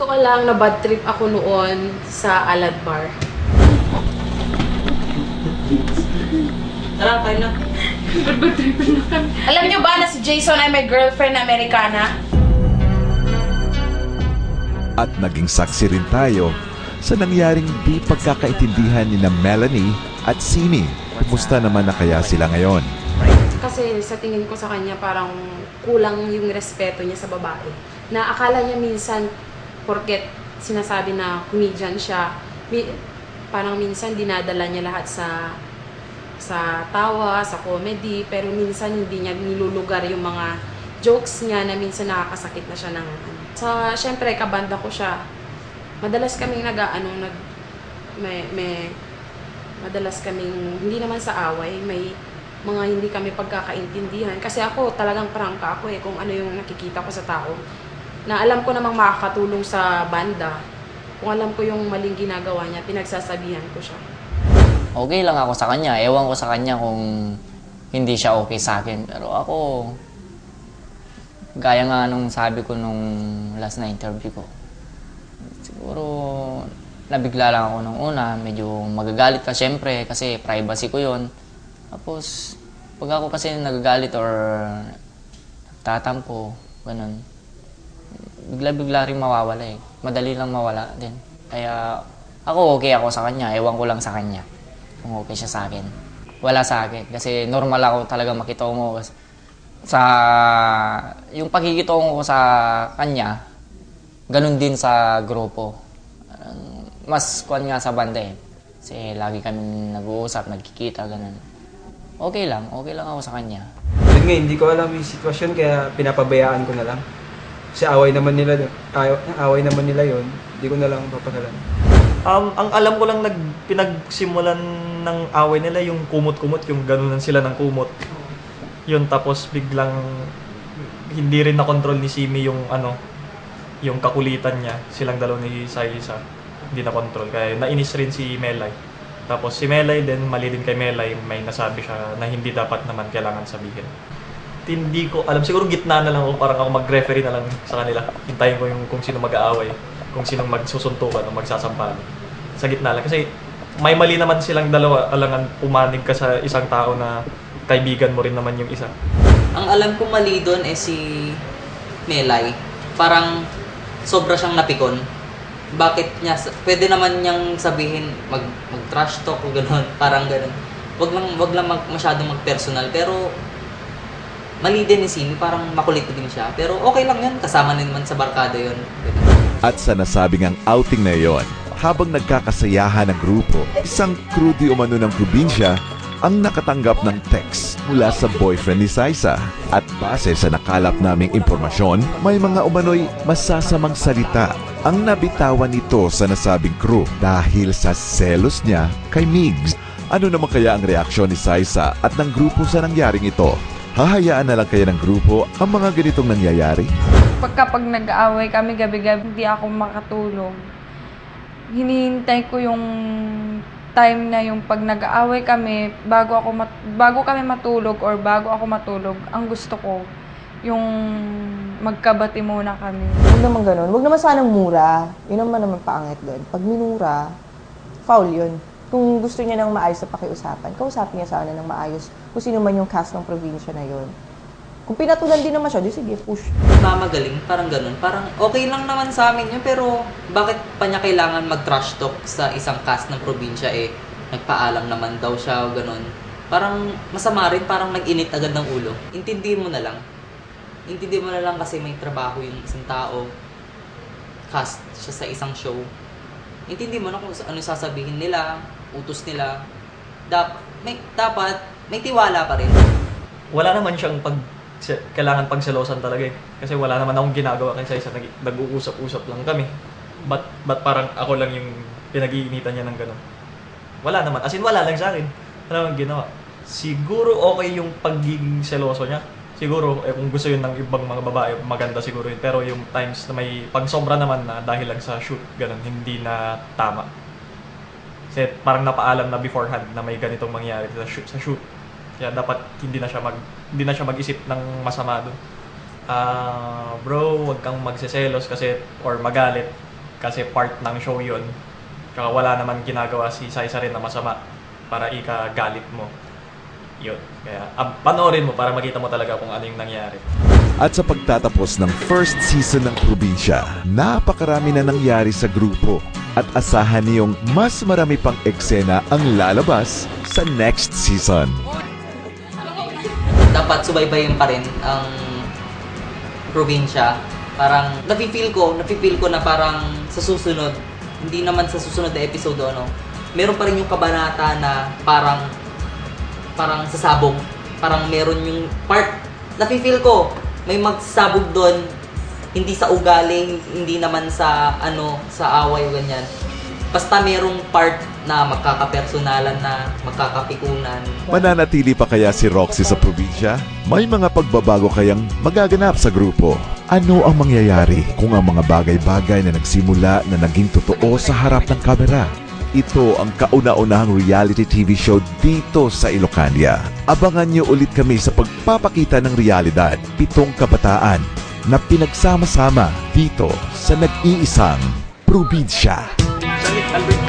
totoo lang na bad trip ako noon sa Alad Bar. Tara, kain na. Bad trip na kami. Alam niyo ba na si Jason ay may girlfriend na Amerikana? At naging saksi rin tayo sa nangyaring di pagkakaintindihan ni na Melanie at Simi. Kumusta naman na kaya sila ngayon? Kasi sa tingin ko sa kanya parang kulang yung respeto niya sa babae. Na akala niya minsan, porket sinasabi na comedian siya, parang minsan dinadala niya lahat sa tawa, sa comedy, pero minsan hindi niya nilulugar yung mga jokes niya na minsan nakakasakit na siya ng syempre, kabanda ko siya. Madalas kaming madalas kaming, hindi naman sa away, may mga hindi kami pagkakaintindihan. Kasi ako, talagang prangka ako kung ano yung nakikita ko sa tao. Na alam ko namang makakatulong sa banda. Kung alam ko yung maling ginagawa niya, pinagsasabihan ko siya. Okay lang ako sa kanya. Ewan ko sa kanya kung hindi siya okay sa akin. Pero ako, gaya nga nung sabi ko nung last na interview ko, siguro nabigla lang ako nung una. Medyo magagalit ka syempre kasi privacy ko yon. Tapos, pag ako kasi nagagalit or tatampo, ganun, bigla-bigla rin mawawala eh. Madali lang mawala din. Kaya ako okay ako sa kanya. Ewan ko lang sa kanya kung okay siya sa akin. Wala sa akin. Kasi normal ako talaga makitungo sa yung pagkikitungo ko sa kanya, ganun din sa grupo. Mas kuwan nga sa banda eh. Kasi lagi kami nag-uusap, nagkikita, ganun. Okay lang ako sa kanya. Yun nga, hindi ko alam yung sitwasyon kaya pinapabayaan ko na lang. Kasi away naman nila yun, hindi ko na lang papagalan. Ang alam ko lang pinagsimulan ng away nila yung kumot-kumot, yung ganunan sila ng kumot. Yun, tapos biglang hindi rin na-control ni Simi yung yung kakulitan niya. Silang dalawa ni Saisa, hindi na-control. Kaya nainis rin si Melay. Tapos si Melay din, mali din kay Melay, may nasabi siya na hindi dapat naman kailangan sabihin. Hindi ko alam, siguro gitna na lang ako, parang ako mag-referee na lang sa kanila. Hintayin ko yung kung sino mag-aaway, kung sino magsusuntukan o magsasampalan. Sa gitna lang. Kasi may mali naman silang dalawa, alangan pumanig ka sa isang tao na kaibigan mo rin naman yung isa. Ang alam ko mali doon si Melay. Parang sobra siyang napikon. Bakit niya, pwede naman niyang sabihin mag-trash talk o gano'n, parang gano'n. Wag lang masyadong mag-personal, pero mali din ni Simi, parang makulit din siya. Pero okay lang yun, kasama din naman sa barkada yun. At sa nasabing ang outing na iyon, habang nagkakasayahan ng grupo, isang crew di umano ng probinsya ang nakatanggap ng text mula sa boyfriend ni Saisa. At base sa nakalap naming impormasyon, may mga umano'y masasamang salita ang nabitawan nito sa nasabing crew dahil sa selos niya kay Migs. Ano naman kaya ang reaksyon ni Saisa at ng grupo sa nangyaring ito? Hahayaan na lang kaya ng grupo ang mga ganitong nangyayari? Kapag nag-aaway kami gabi-gabi, hindi ako makatulog. Hinihintay ko yung time na yung pag nag-aaway kami, bago kami matulog or bago ako matulog, ang gusto ko, yung magkabati muna kami. Huwag naman ganun. Huwag naman sanang mura. Yun naman paangit doon. Pag minura, foul yun. Kung gusto niya nang maayos na pakiusapan, kausapin niya sana ng maayos kung sino man yung cast ng probinsya na yun. Kung pinatulan din naman siya, di sige, push. Mamagaling, parang ganun. Parang okay lang naman sa amin yun, pero bakit pa niya kailangan mag-trash talk sa isang cast ng probinsya nagpaalam naman daw siya o ganun. Parang masama rin, parang nag-init agad ng ulo. Intindihin mo na lang. Intindihin mo na lang kasi may trabaho yung isang tao. Cast siya sa isang show. Intindihin mo na kung ano sasabihin nila, utos nila. Dapat may tiwala pa rin. Wala naman siyang kailangan pagselosan talaga eh. Kasi wala naman akong ginagawa kay Saisa, nag-uusap-usap lang kami. But parang ako lang yung pinag-iinitan niya ng gano'n? Wala naman. As in, wala lang sa akin. Wala naman ginawa. Siguro okay yung pagiging seloso niya. Siguro, kung gusto yun ng ibang mga babae, maganda siguro yun. Pero yung times na may pagsobra naman na dahil lang sa shoot, gano'n, hindi na tama. Kasi parang napaalam na beforehand na may ganitong mangyari sa shoot. Kaya dapat hindi na siya mag-isip ng masama doon. Bro, wag kang magseselos kasi or magalit kasi part ng show yun. Kaya wala naman ginagawa si Saisa rin na masama para ikagalit mo. Yun. Kaya panoorin mo para makita mo talaga kung ano yung nangyari. At sa pagtatapos ng first season ng Probinsya, napakarami na nangyari sa grupo at asahan niyong mas marami pang eksena ang lalabas sa next season. Dapat subaybayin pa rin ang Probinsya. Parang nafe-feel ko na parang sa susunod, hindi naman sa susunod na episode meron pa rin yung kabanata na parang sasabog. Parang meron yung part, nafe-feel ko, may magsabog doon, hindi sa ugali, hindi naman sa sa away o ganyan. Basta merong part na magkakapersonalan na, magkakapikunan. Mananatili pa kaya si Roxy sa Probinsya? May mga pagbabago kayang magaganap sa grupo? Ano ang mangyayari kung ang mga bagay-bagay na nagsimula na naging totoo sa harap ng kamera? Ito ang kauna-unahang reality TV show dito sa Ilocania. Abangan niyo ulit kami sa pagpapakita ng realidad, 7 kabataan na pinagsama-sama dito sa nag-iisang Probinsya. Albert